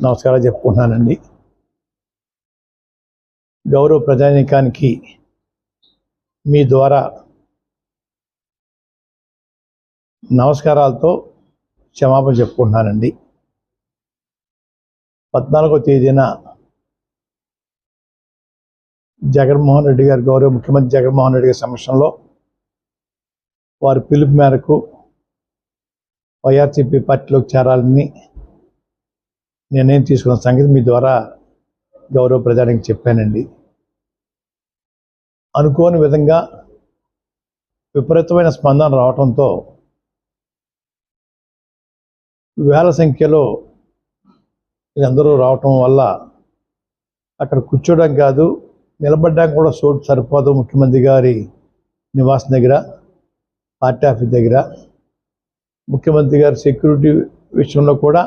నమస్కారాలు చెప్పుకుంటున్నానండి. గౌరవ ప్రజానీకానికి మీ ద్వారా నమస్కారాలతో క్షమాపణ చెప్పుకుంటున్నానండి. 14వ తేదీన జగన్మోహన్ రెడ్డి గారు, గౌరవ ముఖ్యమంత్రి జగన్మోహన్ రెడ్డి గారి సమక్షంలో వారి పిలుపు మేరకు వైఆర్సీపీ పార్టీలోకి చేరాలని నిర్ణయం తీసుకున్న సంగతి మీ ద్వారా గౌరవ ప్రజానికి చెప్పానండి. అనుకోని విధంగా విపరీతమైన స్పందన రావడంతో వేల సంఖ్యలో వీళ్ళందరూ రావటం వల్ల అక్కడ కూర్చోవడం కాదు, నిలబడడానికి కూడా చోటు సరిపోదు. ముఖ్యమంత్రి గారి నివాసం దగ్గర, పార్టీ ఆఫీస్ దగ్గర ముఖ్యమంత్రి గారి సెక్యూరిటీ విషయంలో కూడా